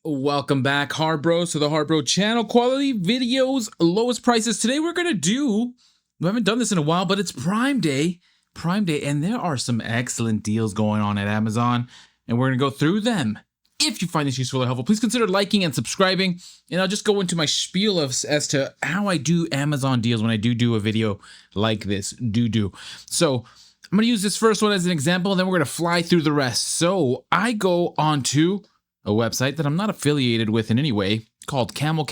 Welcome back, HARBRO, to the HARBRO channel. Quality videos, lowest prices. Today we haven't done this in a while, but it's Prime Day, and there are some excellent deals going on at Amazon, and we're gonna go through them. If you find this useful or helpful, please consider liking and subscribing, and I'll just go into my spiel as to how I do Amazon deals when I do a video like this. So I'm gonna use this first one as an example, and then we're gonna fly through the rest. So I go onto a website that I'm not affiliated with in any way called Camel.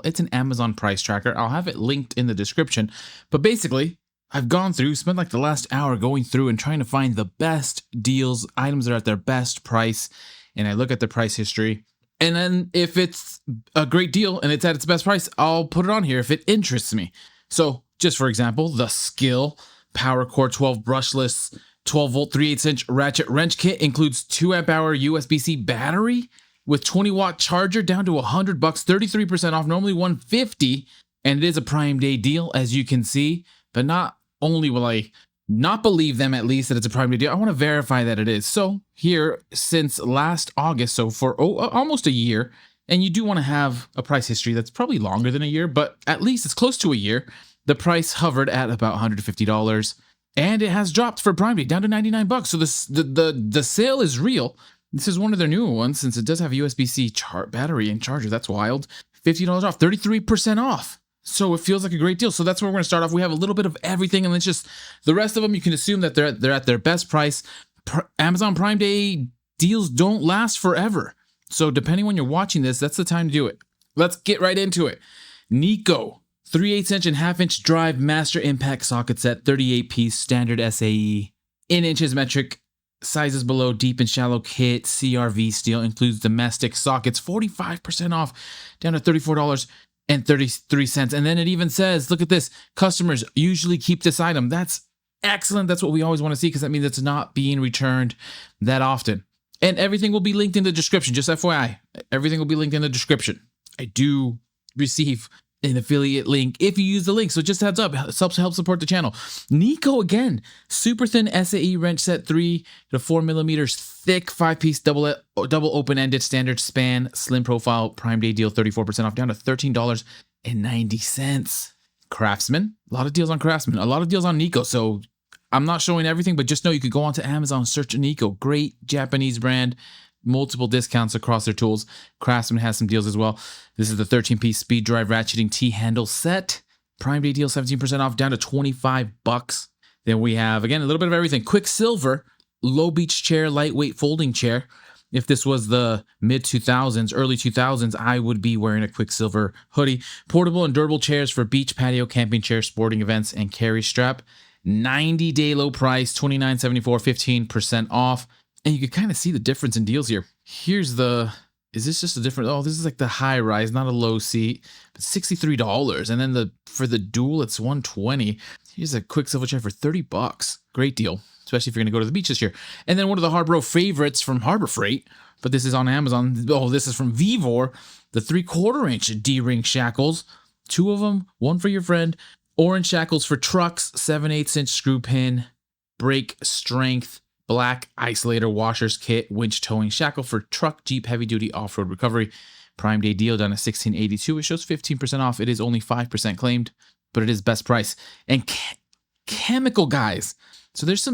It's an Amazon price tracker. I'll have it linked in the description. But basically, I've spent like the last hour going through and trying to find the best deals, items that are at their best price. And I look at the price history. And then if it's a great deal and it's at its best price, I'll put it on here if it interests me. So just for example, the SKIL Power Core 12 Brushless 12-volt 3/8" ratchet wrench kit includes 2 amp hour USB-C battery with 20-watt charger down to $100, 33% off, normally $150, and it is a Prime Day deal, as you can see. But not only will I not believe them, at least, that it's a Prime Day deal, I want to verify that it is. So here, since last August, so for almost a year, and you do want to have a price history that's probably longer than a year, but at least it's close to a year, the price hovered at about $150. And it has dropped for Prime Day down to $99. So the sale is real. This is one of their newer ones, since it does have USB-C battery and charger. That's wild. $50 off, 33% off. So it feels like a great deal. So that's where we're going to start off. We have a little bit of everything, and it's just the rest of them. You can assume that they're at their best price. Amazon Prime Day deals don't last forever. So depending when you're watching this, that's the time to do it. Let's get right into it. Neiko 3/8" and 1/2" drive master impact socket set, 38-piece standard SAE, in inches metric, sizes below, deep and shallow kit, CRV steel, includes domestic sockets, 45% off, down to $34.33. And then it even says, look at this, customers usually keep this item. That's excellent. That's what we always want to see, because that means it's not being returned that often. And everything will be linked in the description, just FYI. Everything will be linked in the description. I do receive an affiliate link if you use the link, so just heads up, it helps support the channel. Neiko again, super thin SAE wrench set, 3 to 4 millimeters thick, 5-piece double open-ended standard span, slim profile, Prime Day deal, 34% off, down to $13.90. Craftsman, a lot of deals on Craftsman, a lot of deals on Neiko. So I'm not showing everything, but just know you could go onto Amazon, search Neiko, great Japanese brand. Multiple discounts across their tools. Craftsman has some deals as well. This is the 13-piece Speeddrive ratcheting T-handle set. Prime Day deal, 17% off, down to $25. Then we have, again, a little bit of everything. Quiksilver, low beach chair, lightweight folding chair. If this was the mid-2000s, early 2000s, I would be wearing a Quiksilver hoodie. Portable and durable chairs for beach, patio, camping chairs, sporting events, and carry strap. 90-day low price, $29.74, 15% off. And you can kind of see the difference in deals here. Here's the, is this just a different, oh, this is like the high rise, not a low seat, but $63. And then for the dual, it's $120. Here's a Quiksilver chair for $30. Great deal, especially if you're gonna go to the beach this year. And then one of the HARBRO favorites from Harbor Freight, but this is on Amazon. Oh, this is from VEVOR, the 3/4" D-ring shackles. 2 of them, one for your friend. Orange shackles for trucks, 7/8" screw pin, brake strength, black isolator washers kit, winch towing shackle for truck, Jeep, heavy duty off-road recovery. Prime Day deal down to $16.82. It shows 15% off. It is only 5% claimed, but it is best price. And Chemical Guys. So there's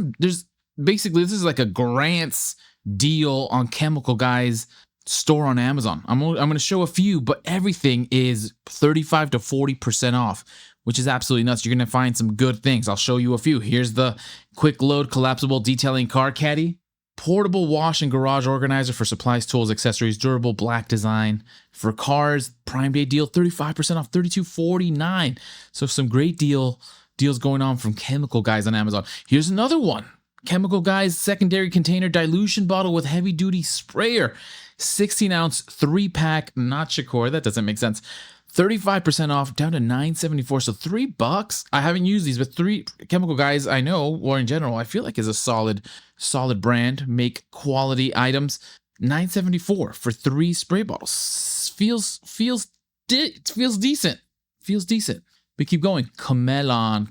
basically, this is like a grants deal on Chemical Guys store on Amazon. I'm going to show a few, but everything is 35 to 40% off, which is absolutely nuts. You're going to find some good things. I'll show you a few. Here's the quick load collapsible detailing car caddy, portable wash and garage organizer for supplies, tools, accessories, durable black design for cars. Prime Day deal, 35% off, $32.49. So some great deals going on from Chemical Guys on Amazon. Here's another one. Chemical Guys secondary container dilution bottle with heavy duty sprayer, 16-ounce 3-pack, not Shakur, that doesn't make sense. 35% off, down to $9.74, so $3. I haven't used these, but Chemical Guys I know, or in general, I feel like is a solid brand, make quality items. $9.74 for 3 spray bottles. Feels decent. We keep going. KOMELON.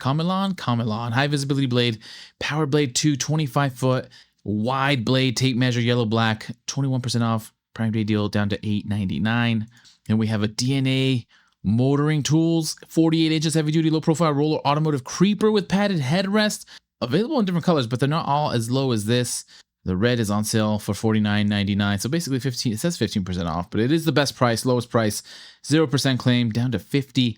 High visibility blade, POWERBLADE 2, 25-foot, wide blade, tape measure, yellow, black, 21% off. Prime Day deal down to $8.99. And we have a DNA motoring tools, 48 inches heavy duty low profile roller automotive creeper with padded headrest, available in different colors, but they're not all as low as this. The red is on sale for $49.99. So basically 15, it says 15% off, but it is the best price, lowest price, 0% claim, down to $50.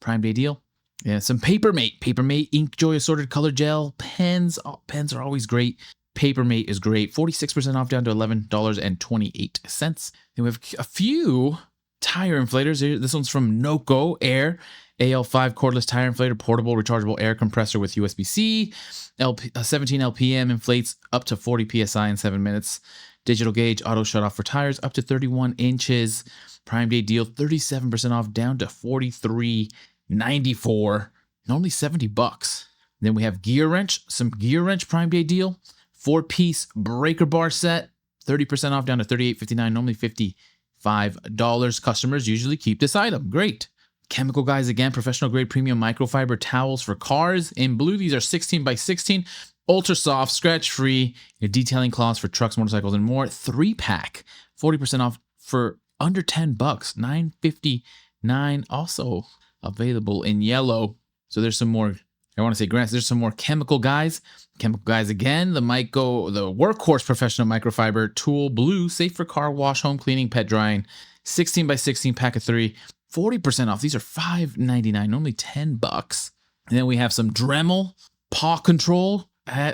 Prime Day deal. Yeah, some Papermate InkJoy assorted color gel pens. Oh, pens are always great. Papermate is great. 46% off, down to $11.28. Then we have a few tire inflators. This one's from NOCO Air. AL5 cordless tire inflator, portable rechargeable air compressor with USB-C. 17 LPM inflates up to 40 PSI in 7 minutes. Digital gauge auto shut off for tires up to 31 inches. Prime Day deal, 37% off, down to $43.94. Normally $70. Then we have GEARWRENCH, some GEARWRENCH Prime Day deal. 4-piece breaker bar set, 30% off, down to $38.59, normally $55. Customers usually keep this item. Great. Chemical Guys again, professional grade premium microfiber towels for cars. In blue, these are 16 by 16, ultra soft, scratch free, detailing cloths for trucks, motorcycles, and more. 3-pack, 40% off for under $10, $9.59. Also available in yellow. So there's some more. I want to say grants. There's some more Chemical Guys. Chemical Guys again. The Workhorse professional microfiber tool blue, safe for car wash, home cleaning, pet drying. 16 by 16 pack of 3. 40% off. These are $5.99, normally $10. And then we have some Dremel PawControl.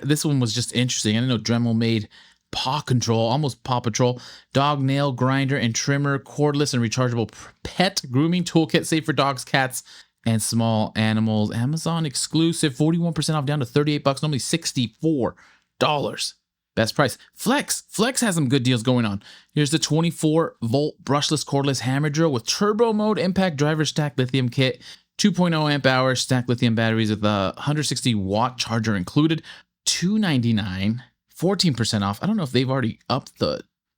This one was just interesting. I didn't know Dremel made PawControl, almost Paw Patrol. Dog nail grinder and trimmer, cordless and rechargeable pet grooming toolkit, safe for dogs, cats, and small animals. Amazon exclusive, 41% off, down to $38, normally $64. Best price. Flex has some good deals going on. Here's the 24-volt brushless cordless hammer drill with turbo mode, impact driver stack lithium kit, 2.0 amp hour stacked lithium batteries with a 160-watt charger included. $299, 14% off. I don't know if they've already upped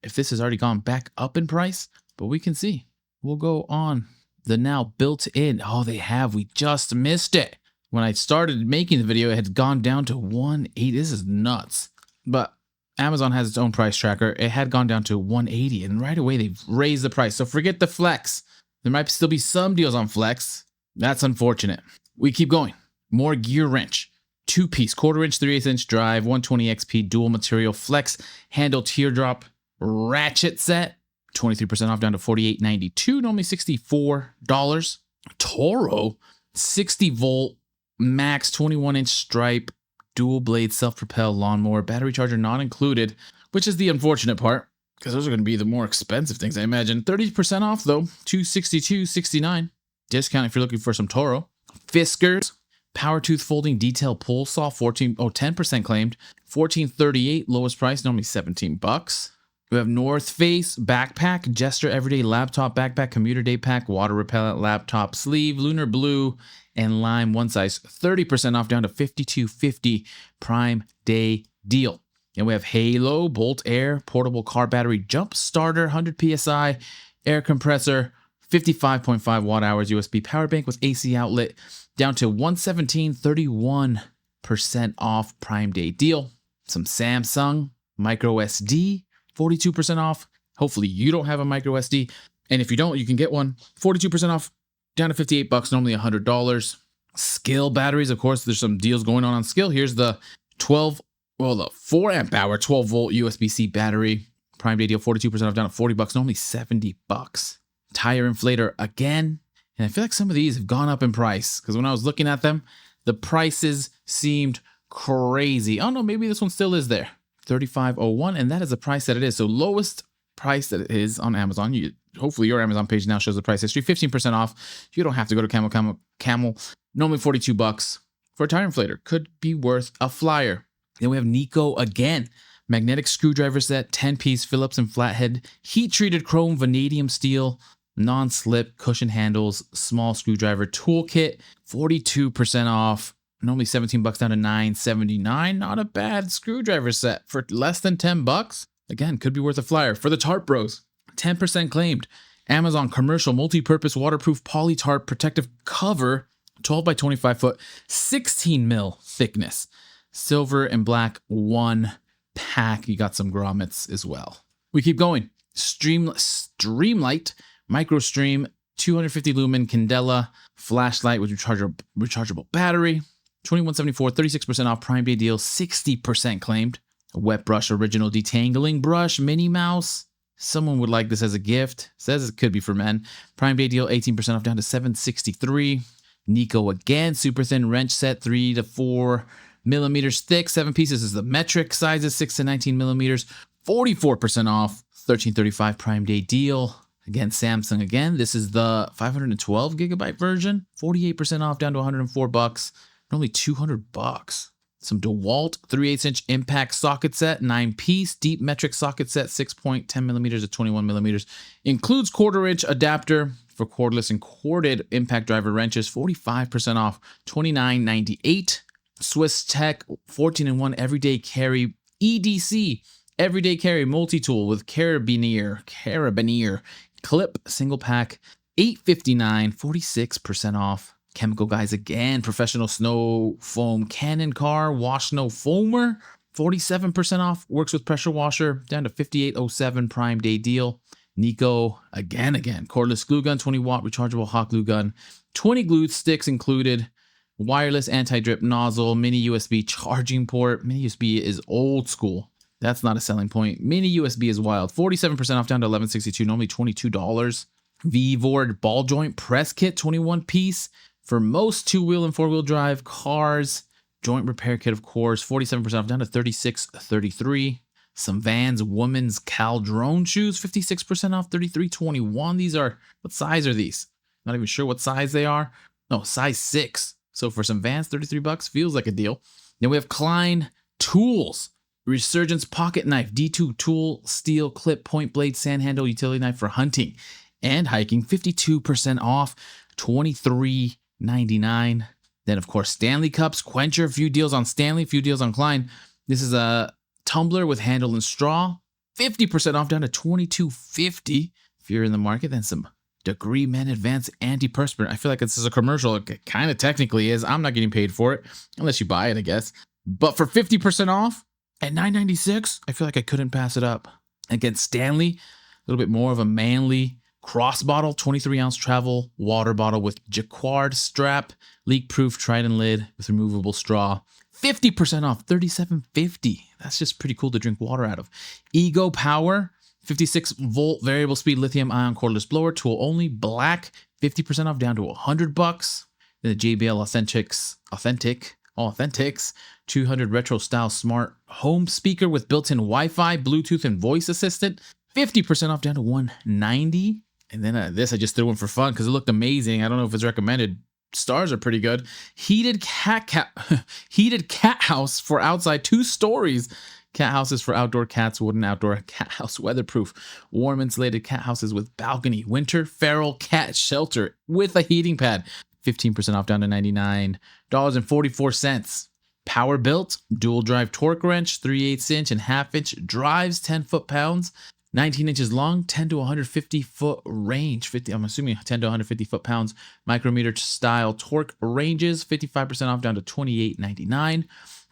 if this has already gone back up in price, but we can see. We'll go on the now built-in. Oh, they have. We just missed it. When I started making the video, it had gone down to $180. This is nuts. But Amazon has its own price tracker. It had gone down to $180, and right away they've raised the price. So forget the Flex. There might still be some deals on Flex. That's unfortunate. We keep going. More GEARWRENCH. 2-piece, 1/4-inch, 3/8-inch drive, 120 XP dual material Flex handle teardrop ratchet set. 23% off, down to $48.92, normally $64. Toro, 60-volt max 21-inch stripe dual blade self-propel lawnmower, battery charger not included, which is the unfortunate part, because those are going to be the more expensive things, I imagine. 30% off though, $262.69. Discount if you're looking for some Toro. Fiskars, power tooth folding detail pull saw, 10% claimed, $14.38, lowest price, normally $17. We have North Face backpack, Jester everyday laptop backpack, commuter day pack, water repellent laptop sleeve, lunar blue, and lime one size, 30% off, down to $52.50. Prime Day deal. And we have Halo Bolt Air portable car battery jump starter, 100 PSI air compressor, 55.5 watt hours USB power bank with AC outlet, down to $117, 31% off. Prime Day deal. Some Samsung micro SD, 42% off. Hopefully you don't have a micro SD, and if you don't, you can get one. 42% off, down to $58, normally $100. SKIL batteries, of course, there's some deals going on SKIL. Here's the 4 amp hour 12-volt USB-C battery. Prime Day deal, 42% off, down to $40, normally $70. Tire inflator again. And I feel like some of these have gone up in price, because when I was looking at them, the prices seemed crazy. Oh no, maybe this one still is there. $35.01, and that is the price that it is. So lowest price that it is on Amazon. Hopefully your Amazon page now shows the price history. 15% off. You don't have to go to Camel. Normally $42 for a tire inflator. Could be worth a flyer. Then we have Neiko again. Magnetic screwdriver set, 10-piece Phillips and flathead, heat-treated chrome vanadium steel, non-slip cushion handles, small screwdriver toolkit, 42% off. Normally $17, down to $9.79. Not a bad screwdriver set for less than $10. Again, could be worth a flyer. For the Tarp Bros, 10% claimed. Amazon commercial multi-purpose waterproof poly tarp protective cover, 12 by 25 foot, 16 mil thickness. Silver and black 1 pack. You got some grommets as well. We keep going. Streamlight, Micro Stream, 250 lumen Candela, flashlight with rechargeable battery, 2174, 36% off Prime Day deal, 60% claimed. A wet brush, original detangling brush, Minnie Mouse. Someone would like this as a gift. Says it could be for men. Prime Day deal, 18% off down to 763. Neiko again, super thin wrench set, 3 to 4 millimeters thick, 7 pieces is the metric sizes, 6 to 19 millimeters, 44% off, 1335 Prime Day deal. Again, Samsung again. This is the 512 gigabyte version, 48% off down to 104 bucks, only 200 bucks. Some DeWalt 3/8-inch impact socket set, 9-piece deep metric socket set, 6.10 millimeters to 21 millimeters. Includes 1/4-inch adapter for cordless and corded impact driver wrenches, 45% off, $29.98. Swiss Tech 14-in-1 everyday carry EDC, everyday carry multi-tool with carabiner clip single pack, $8.59, 46% off. Chemical Guys again, professional snow foam Cannon car wash snow foamer, 47% off, works with pressure washer, down to $58.07 Prime Day deal. Neiko again, cordless glue gun, 20-watt rechargeable hot glue gun, 20 glue sticks included, wireless anti-drip nozzle, mini USB charging port. Mini USB is old school. That's not a selling point. Mini USB is wild. 47% off down to $11.62, normally $22. VEVOR ball joint press kit, 21 piece for most 2-wheel and 4-wheel drive cars. Joint repair kit, of course, 47% off down to $36.33. Some Vans women's Cal drone shoes, 56% off, $33.21. These are, what size are these? Not even sure what size they are. No, size 6. So for some Vans, 33 bucks feels like a deal. Then we have Klein Tools, Resurgence pocket knife, D2 tool, steel clip, point blade, sand handle, utility knife for hunting and hiking, 52% off, $23.99. Then of course, Stanley cups, Quencher, a few deals on Stanley, a few deals on Klein. This is a tumbler with handle and straw, 50% off down to $22.50 if you're in the market. Then some Degree Men Advanced Antiperspirant. I feel like this is a commercial. It kind of technically is. I'm not getting paid for it unless you buy it, I guess. But for 50% off at $9.96, I feel like I couldn't pass it up. Again, Stanley, a little bit more of a manly cross bottle, 23-ounce travel water bottle with jacquard strap, leak-proof Trident lid with removable straw. 50% off, $37.50. That's just pretty cool to drink water out of. Ego Power, 56-volt variable speed lithium-ion cordless blower, tool only, black, 50% off down to 100 bucks. Then the JBL Authentics, 200 retro style smart home speaker with built-in Wi-Fi, Bluetooth, and voice assistant, 50% off down to $190. And then this I just threw in for fun because it looked amazing. I don't know if it's recommended. Stars are pretty good. Heated cat house for outside, 2 stories. Cat houses for outdoor cats, wooden outdoor cat house, weatherproof, warm insulated cat houses with balcony, winter feral cat shelter with a heating pad, 15% off down to $99.44. Power built, dual drive torque wrench, 3/8-inch and 1/2-inch drives, 10 foot-pounds, 19 inches long, 10 to 150 foot range. I'm assuming 10 to 150 foot-pounds. Micrometer style torque ranges, 55% off down to $28.99.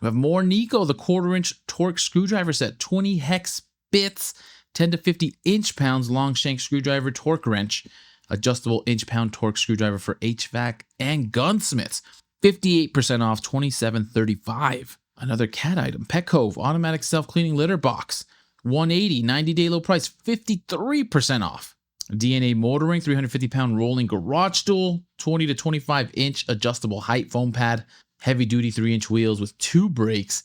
We have more Neiko, the 1/4-inch torque screwdriver set, 20 hex bits, 10 to 50 inch-pounds long shank screwdriver torque wrench, adjustable inch-pound torque screwdriver for HVAC and gunsmiths, 58% off, $27.35. Another cat item, Pet Cove automatic self-cleaning litter box, $180, 90-day low price, 53% off. DNA motoring, 350-pound rolling garage stool, 20 to 25-inch adjustable height foam pad, heavy-duty 3-inch wheels with 2 brakes.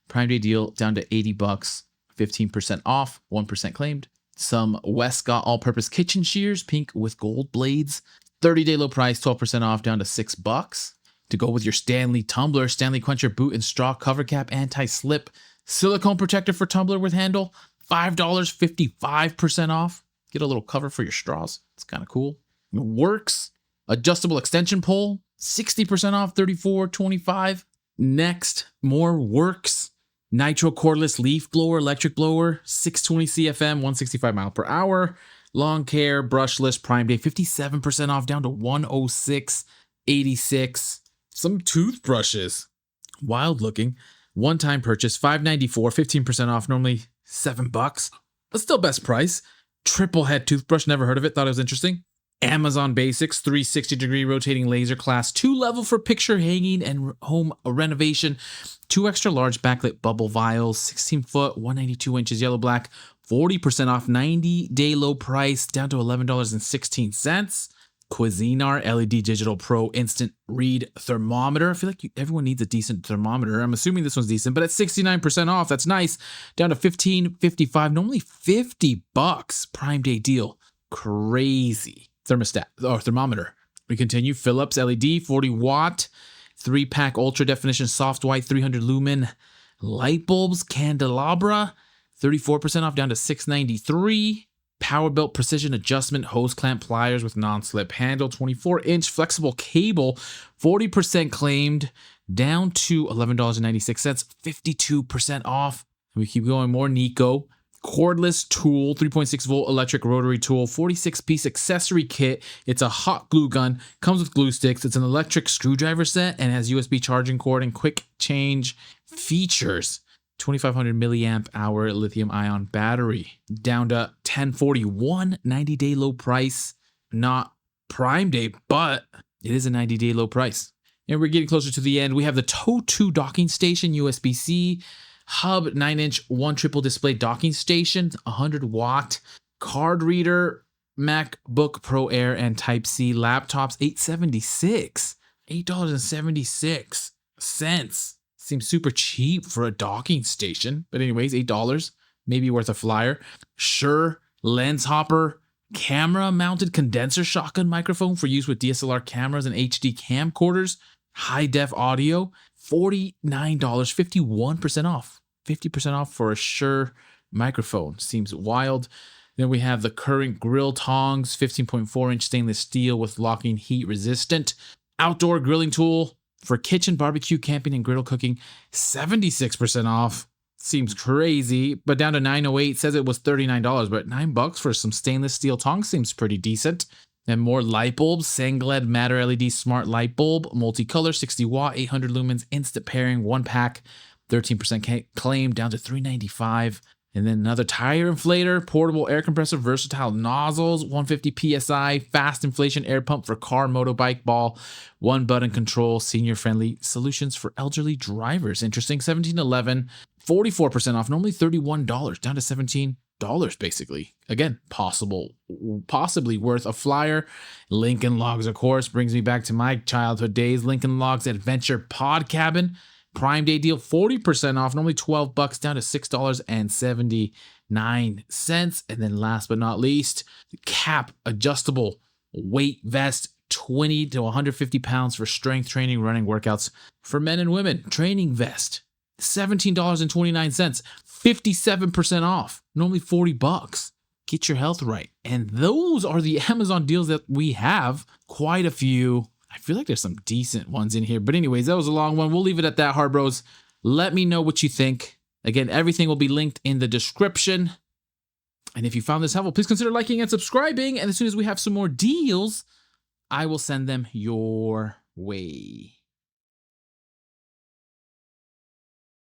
Prime Day deal down to 80 bucks, 15% off, 1% claimed. Some Westcott all-purpose kitchen shears, pink with gold blades, 30-day low price, 12% off, down to $6. To go with your Stanley tumbler, Stanley Quencher boot and straw cover cap, anti-slip, silicone protector for tumbler with handle, $5, 55% off. Get a little cover for your straws. It's kind of cool. Works, adjustable extension pole, 60% off, $34.25. Next, more Works. Nitro cordless leaf blower, electric blower, 620 CFM, 165 mile per hour. Lawn care, brushless, Prime Day, 57% off, down to $106.86. Some toothbrushes, wild looking. One-time purchase, $5.94, 15% off, normally $7. but still best price. Triple head toothbrush, never heard of it, thought it was interesting. Amazon Basics 360-degree rotating laser class 2 level for picture hanging and home renovation. 2 extra large backlit bubble vials, 16 foot, 192 inches, yellow black, 40% off, 90-day low price, down to $11.16. Cuisinart LED Digital Pro Instant Read Thermometer. I feel like everyone needs a decent thermometer. I'm assuming this one's decent, but at 69% off, that's nice. Down to $15.55, normally $50. Prime Day deal. Crazy. Thermostat or thermometer. We continue. Philips LED 40 watt, 3-pack ultra definition soft white 300 lumen light bulbs. Candelabra 34% off, down to $6.93. Powerbuilt precision adjustment hose clamp pliers with non-slip handle, 24-inch flexible cable, 40% claimed, down to $11.96, 52% off. We keep going. More Neiko. Cordless tool, 3.6 volt electric rotary tool, 46-piece accessory kit. It's a hot glue gun, comes with glue sticks. It's an electric screwdriver set and has USB charging cord and quick change features. 2500 milliamp hour lithium ion battery, down to $10.41, 90-day low price. Not Prime Day, but it is a 90-day low price. And we're getting closer to the end. We have the Toe 2 docking station, USB-C, hub 9-inch 1 triple display docking station, 100 watt card reader, MacBook Pro Air and Type-C laptops, $8.76. Seems super cheap for a docking station, but anyways, $8, maybe worth a flyer. Shure lens hopper, camera mounted condenser shotgun microphone for use with DSLR cameras and HD camcorders, high def audio, $49, 51% off. 50% off for a Shure microphone. Seems wild. Then we have the current grill tongs, 15.4-inch stainless steel with locking heat resistant. Outdoor grilling tool for kitchen, barbecue, camping, and griddle cooking, 76% off. Seems crazy, but down to $908. Says it was $39, but $9 for some stainless steel tongs seems pretty decent. And more light bulbs, Sangled Matter LED Smart Light Bulb, multicolor, 60 watt, 800 lumens, instant pairing, 1 pack, 13% claim, down to $395. And then another tire inflator, portable air compressor, versatile nozzles, 150 PSI, fast inflation air pump for car, motorbike, ball, 1 button control, senior friendly solutions for elderly drivers. Interesting, $17.11, 44% off, normally $31, down to $17 basically. Again, possibly worth a flyer. Lincoln Logs, of course, brings me back to my childhood days. Lincoln Logs Adventure Pod Cabin. Prime Day deal, 40% off, normally $12, down to $6.79. And then last but not least, Cap adjustable weight vest, 20 to 150 pounds for strength training, running workouts for men and women. Training vest, $17.29, 57% off, normally $40. Get your health right. And those are the Amazon deals that we have. Quite a few. I feel like there's some decent ones in here. But anyways, that was a long one. We'll leave it at that, Harbros. Let me know what you think. Again, everything will be linked in the description. And if you found this helpful, please consider liking and subscribing. And as soon as we have some more deals, I will send them your way.